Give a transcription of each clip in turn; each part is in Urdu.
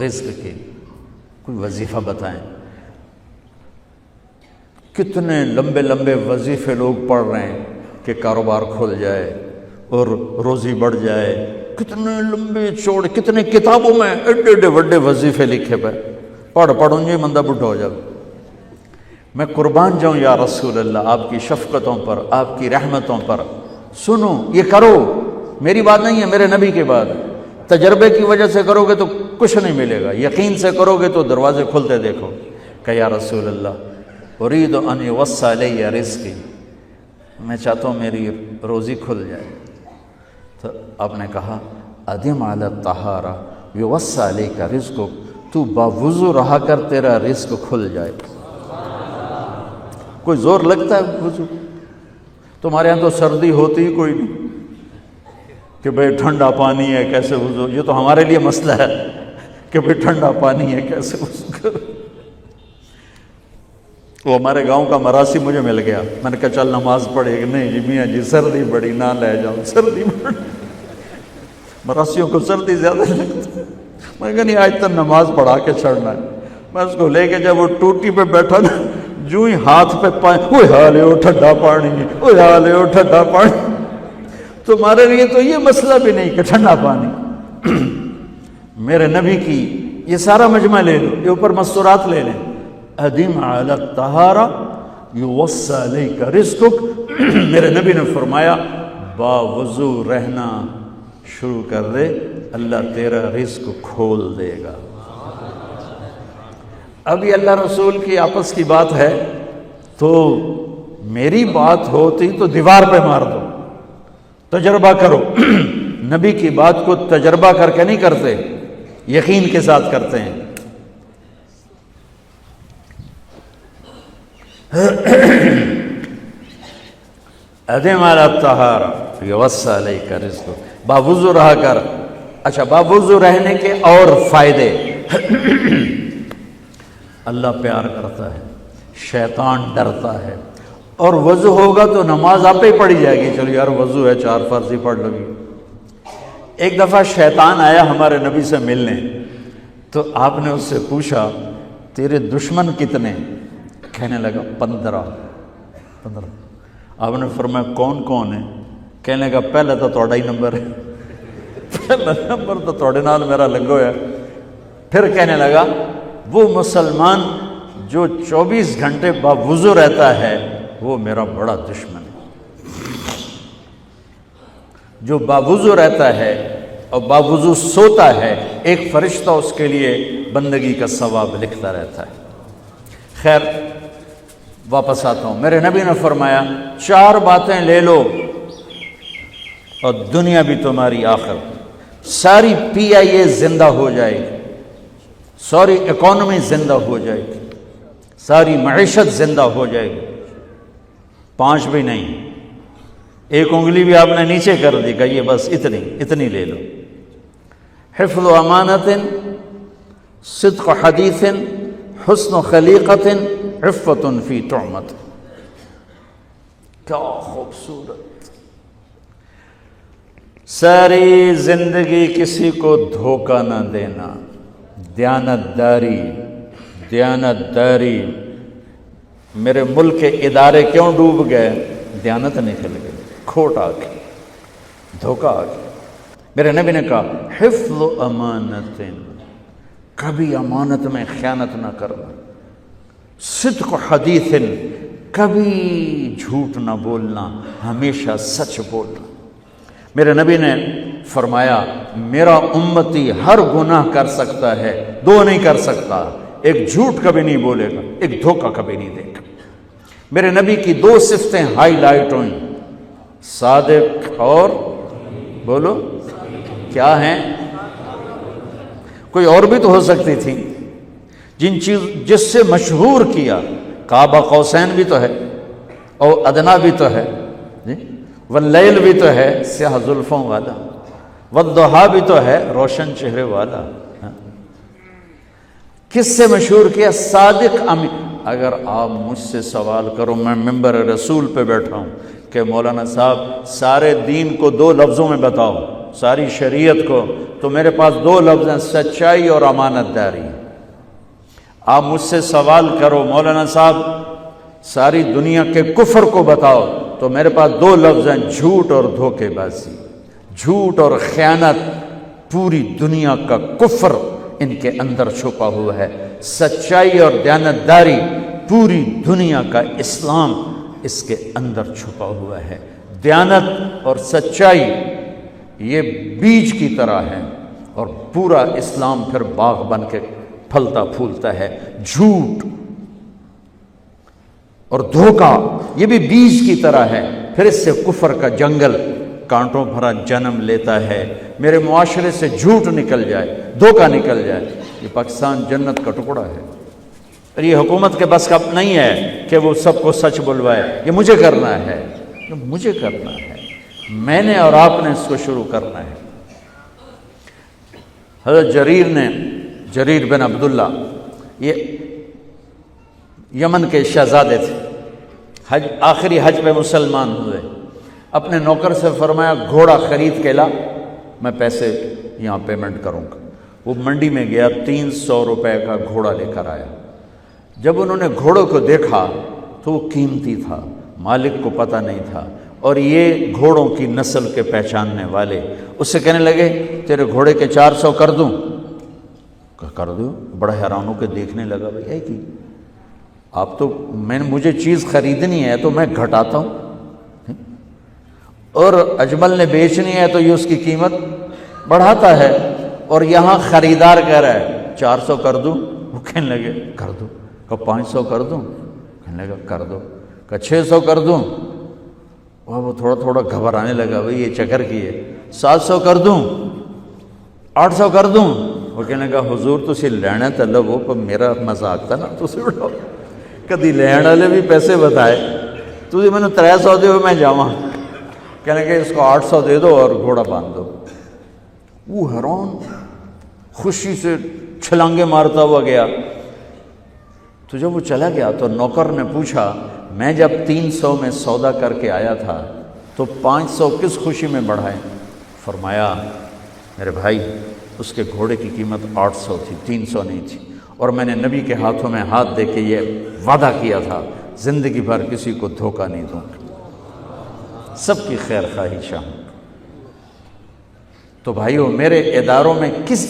رزق کی کوئی وظیفہ بتائیں. کتنے لمبے لمبے وظیفے لوگ پڑھ رہے ہیں کہ کاروبار کھل جائے اور روزی بڑھ جائے. کتنے لمبے چوڑے، کتنے کتابوں میں ایڈے ایڈے بڑے وظیفے لکھے پہ. پڑھوں یہ بندہ بڈھا ہو جائے. میں قربان جاؤں یا رسول اللہ آپ کی شفقتوں پر، آپ کی رحمتوں پر. سنو، یہ کرو، میری بات نہیں ہے، میرے نبی کی بات. تجربے کی وجہ سے کرو گے تو کچھ نہیں ملے گا، یقین سے کرو گے تو دروازے کھلتے دیکھو. کہ یا رسول اللہ ارید ان یوسع علی رزقی، میں چاہتا ہوں میری روزی کھل جائے. تو آپ نے کہا ادم علی الطہارہ یوسع علیک رزقک، تو باوضو رہا کر تیرا رزق کھل جائے. کوئی زور لگتا ہے وضو؟ تمہارے یہاں تو سردی ہوتی ہی کوئی نہیں کہ بھئی ٹھنڈا پانی ہے کیسے وضو. یہ تو ہمارے لیے مسئلہ ہے کہ بھئی ٹھنڈا پانی ہے کیسے وضو کرو. وہ ہمارے گاؤں کا مراسی مجھے مل گیا. میں نے کہا چل نماز پڑھے کہ نہیں جی میاں جی سردی بڑی نہ لے جاؤ، سردی بڑی. مراسیوں کو سردی زیادہ لگتی. میں نے کہا نہیں آج تک نماز پڑھا کے چھڑنا ہے. میں اس کو لے کے جب وہ ٹوٹی پہ بیٹھا نا، جو ہی ہاتھ پہ پائے اوہ حالے ہو ٹھنڈا پانی، اوہ حالے ہو ٹھنڈا پانی. تمہارے لیے تو یہ مسئلہ بھی نہیں کہ ٹھنڈا پانی. میرے نبی کی یہ سارا مجمع لے لو، یہ اوپر مستورات لے لیں. ادم علی الطہارہ یوسع علیک رزقک. میرے نبی نے فرمایا باوضو رہنا شروع کر دے، اللہ تیرا رزق کھول دے گا. اب یہ اللہ رسول کی آپس کی بات ہے تو میری بات ہوتی تو دیوار پہ مار دو. تجربہ کرو. نبی کی بات کو تجربہ کر کے نہیں کرتے، یقین کے ساتھ کرتے ہیں. ادم علی الطہارہ یوسع علیک رزقک، باوضو رہا کر. اچھا باوضو رہنے کے اور فائدے. اللہ پیار کرتا ہے، شیطان ڈرتا ہے. اور وضو ہوگا تو نماز آپ ہی پڑھی جائے گی. چلو یار وضو ہے 4 فرض ہی پڑھ لو گی. ایک دفعہ شیطان آیا ہمارے نبی سے ملنے، تو آپ نے اس سے پوچھا تیرے دشمن کتنے؟ کہنے لگا 15. آپ نے فرمایا کون کون ہے؟ کہنے لگا پہلا تو تھوڑا ہی نمبر ہے، پہلا نمبر تو تھوڑے نال میرا لگو ہے. پھر کہنے لگا وہ مسلمان جو 24 گھنٹے باوضو رہتا ہے وہ میرا بڑا دشمن ہے. جو باوضو رہتا ہے اور باوضو سوتا ہے، ایک فرشتہ اس کے لیے بندگی کا ثواب لکھتا رہتا ہے. خیر واپس آتا ہوں. میرے نبی نے فرمایا 4 باتیں لے لو اور دنیا بھی تمہاری آخر. ساری PIA زندہ ہو جائے گی، ساری اکانومی زندہ ہو جائے گی، ساری معیشت زندہ ہو جائے گی. 5 بھی نہیں، ایک انگلی بھی آپ نے نیچے کر دی. کہ یہ بس اتنی لے لو. حفظ و امانت، صدق حدیث، حسن خلیقت، عفت فی طعمت. کیا خوبصورت. ساری زندگی کسی کو دھوکہ نہ دینا، دیانت داری. میرے ملک کے ادارے کیوں ڈوب گئے؟ دیانت نکل گئی، کھوٹ آ گئی، دھوکہ آ گیا. میرے نبی نے کہا حفظ امانت، کبھی امانت میں خیانت نہ کرنا. صدق حدیث، کبھی جھوٹ نہ بولنا، ہمیشہ سچ بولنا. میرے نبی نے فرمایا میرا امتی ہر گناہ کر سکتا ہے، 2 نہیں کر سکتا. ایک جھوٹ کبھی نہیں بولے گا، ایک دھوکہ کبھی نہیں دے گا. میرے نبی کی 2 صفتیں ہائی لائٹ ہوئیں، صادق اور بولو کیا ہیں؟ کوئی اور بھی تو ہو سکتی تھی جس سے مشہور کیا. کعبہ قوسین بھی تو ہے، اور ادنا بھی تو ہے جی، واللیل بھی تو ہے سیاہ زلفوں والا، والضحیٰ بھی تو ہے روشن چہرے والا. کس سے مشہور کیا؟ صادق امین. اگر آپ مجھ سے سوال کرو، میں ممبر رسول پہ بیٹھا ہوں کہ مولانا صاحب سارے دین کو 2 لفظوں میں بتاؤ، ساری شریعت کو، تو میرے پاس دو لفظ ہیں، سچائی اور امانت داری۔ آپ مجھ سے سوال کرو مولانا صاحب ساری دنیا کے کفر کو بتاؤ، تو میرے پاس دو لفظ ہیں، جھوٹ اور دھوکے بازی۔ جھوٹ اور خیانت، پوری دنیا کا کفر ان کے اندر چھپا ہوا ہے۔ سچائی اور دیانتداری، پوری دنیا کا اسلام اس کے اندر چھپا ہوا ہے۔ دیانت اور سچائی یہ بیج کی طرح ہے، اور پورا اسلام پھر باغ بن کے پھلتا پھولتا ہے۔ جھوٹ اور دھوکہ یہ بھی بیج کی طرح ہے، پھر اس سے کفر کا جنگل کانٹوں بھرا جنم لیتا ہے۔ میرے معاشرے سے جھوٹ نکل جائے، دھوکہ نکل جائے، یہ پاکستان جنت کا ٹکڑا ہے۔ اور یہ حکومت کے بس کا نہیں ہے کہ وہ سب کو سچ بلوائے، یہ مجھے کرنا ہے، یہ مجھے کرنا ہے، میں نے اور آپ نے اس کو شروع کرنا ہے۔ حضرت جریر بن عبداللہ یہ یمن کے شہزادے تھے، آخری حج پہ مسلمان ہوئے۔ اپنے نوکر سے فرمایا گھوڑا خرید کے لا، میں پیسے یہاں پیمنٹ کروں گا۔ وہ منڈی میں گیا، 300 روپے کا گھوڑا لے کر آیا۔ جب انہوں نے گھوڑوں کو دیکھا تو وہ قیمتی تھا، مالک کو پتہ نہیں تھا، اور یہ گھوڑوں کی نسل کے پہچاننے والے اس سے کہنے لگے تیرے گھوڑے کے 400 کر دوں؟ کر دوں۔ بڑا حیران ہو کے دیکھنے لگا، بھائی ہے کہ آپ تو مجھے چیز خریدنی ہے تو میں گھٹاتا ہوں، اور اجمل نے بیچنی ہے تو یہ اس کی قیمت بڑھاتا ہے، اور یہاں خریدار کہہ رہا ہے 400 کر دوں؟ وہ کہنے لگے کر دو۔ کہ 500 کر دوں؟ کہنے لگا کر دو۔ کہ 600 کر دوں؟ وہ تھوڑا تھوڑا گھبرانے لگا، بھائی یہ چکر کی ہے۔ 700 کر دوں؟ 800 کر دوں؟ وہ کہنے لگا حضور تسی لینا تو لو، پر میرا مذاق تھا نا، تسی اٹھو کدی لین والے بھی پیسے بتائے، تسی میں نے 300 دے میں جاواں۔ کہنے لگے اس کو 800 دے دو اور گھوڑا باندھ دو۔ وہ حیران، خوشی سے چھلانگے مارتا ہوا گیا۔ تو جب وہ چلا گیا تو نوکر نے پوچھا میں جب 300 میں سودا کر کے آیا تھا تو 500 کس خوشی میں بڑھائے؟ فرمایا میرے بھائی اس کے گھوڑے کی قیمت 800 تھی، 300 نہیں تھی، اور میں نے نبی کے ہاتھوں میں ہاتھ دے کے یہ وعدہ کیا تھا زندگی بھر کسی کو دھوکہ نہیں دوں گا، سب کی خیر خواہی چاہوں۔ تو بھائیو میرے اداروں میں کس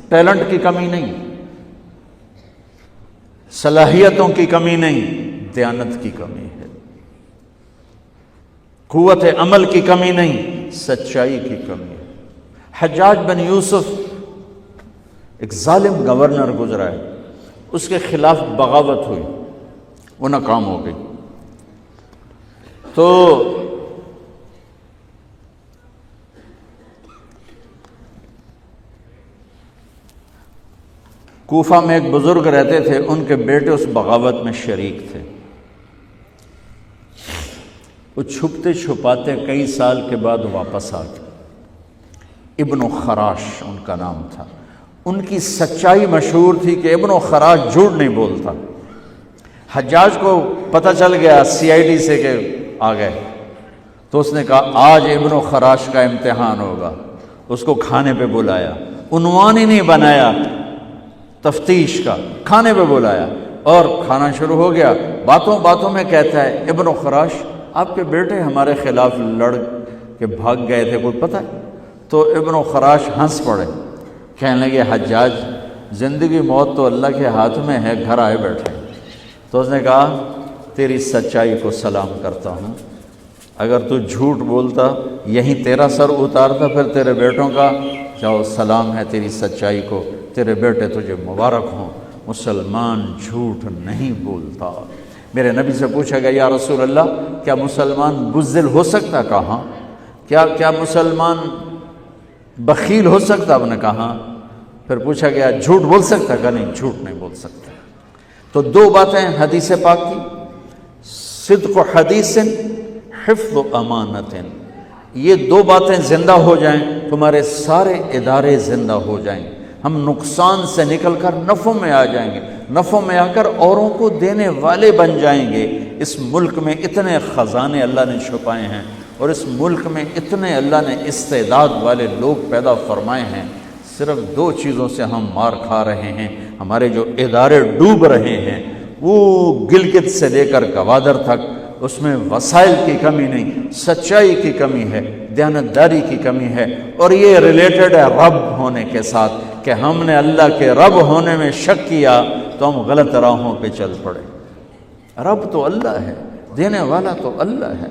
ٹیلنٹ کی کمی نہیں، صلاحیتوں کی کمی نہیں، دیانت کی کمی ہے، قوت عمل کی کمی نہیں، سچائی کی کمی ہے۔ حجاج بن یوسف ایک ظالم گورنر گزرا ہے، اس کے خلاف بغاوت ہوئی، وہ ناکام ہو گئی۔ تو کوفہ میں ایک بزرگ رہتے تھے، ان کے بیٹے اس بغاوت میں شریک تھے۔ وہ چھپتے چھپاتے کئی سال کے بعد واپس آ گئے۔ ابن خراش ان کا نام تھا۔ ان کی سچائی مشہور تھی کہ ابن خراش جھوٹ نہیں بولتا۔ حجاج کو پتہ چل گیا CID سے کہ آ گئے، تو اس نے کہا آج ابن خراش کا امتحان ہوگا۔ اس کو کھانے پہ بلایا، عنوان ہی نہیں بنایا تفتیش کا، کھانے پہ بلایا اور کھانا شروع ہو گیا۔ باتوں باتوں میں کہتا ہے ابن خراش آپ کے بیٹے ہمارے خلاف لڑ کے بھاگ گئے تھے، کوئی پتہ ہے؟ تو ابن خراش ہنس پڑے، کہنے لگے حجاج زندگی موت تو اللہ کے ہاتھ میں ہے، گھر آئے بیٹھے۔ تو اس نے کہا تیری سچائی کو سلام کرتا ہوں، اگر تو جھوٹ بولتا یہیں تیرا سر اتارتا، پھر تیرے بیٹوں کا جاؤ سلام ہے تیری سچائی کو، تیرے بیٹے تجھے مبارک ہوں، مسلمان جھوٹ نہیں بولتا۔ میرے نبی سے پوچھا گیا یا رسول اللہ کیا مسلمان بزدل ہو سکتا؟ کہا کیا مسلمان بخیل ہو سکتا؟ آپ نے کہا۔ پھر پوچھا گیا جھوٹ بول سکتا؟ کہا نہیں، جھوٹ نہیں بول سکتا۔ تو دو باتیں حدیث پاک کی، صدق حدیث، حفظ امانت، یہ دو باتیں زندہ ہو جائیں تمہارے سارے ادارے زندہ ہو جائیں، ہم نقصان سے نکل کر نفع میں آ جائیں گے، نفع میں آ کر اوروں کو دینے والے بن جائیں گے۔ اس ملک میں اتنے خزانے اللہ نے چھپائے ہیں، اور اس ملک میں اتنے اللہ نے استعداد والے لوگ پیدا فرمائے ہیں، صرف 2 چیزوں سے ہم مار کھا رہے ہیں، ہمارے جو ادارے ڈوب رہے ہیں، وہ گلگت سے لے کر گوادر تک، اس میں وسائل کی کمی نہیں، سچائی کی کمی ہے، دیانتداری کی کمی ہے، اور یہ ریلیٹڈ ہے رب ہونے کے ساتھ کہ ہم نے اللہ کے رب ہونے میں شک کیا تو ہم غلط راہوں پہ چل پڑے۔ رب تو اللہ ہے، دینے والا تو اللہ ہے،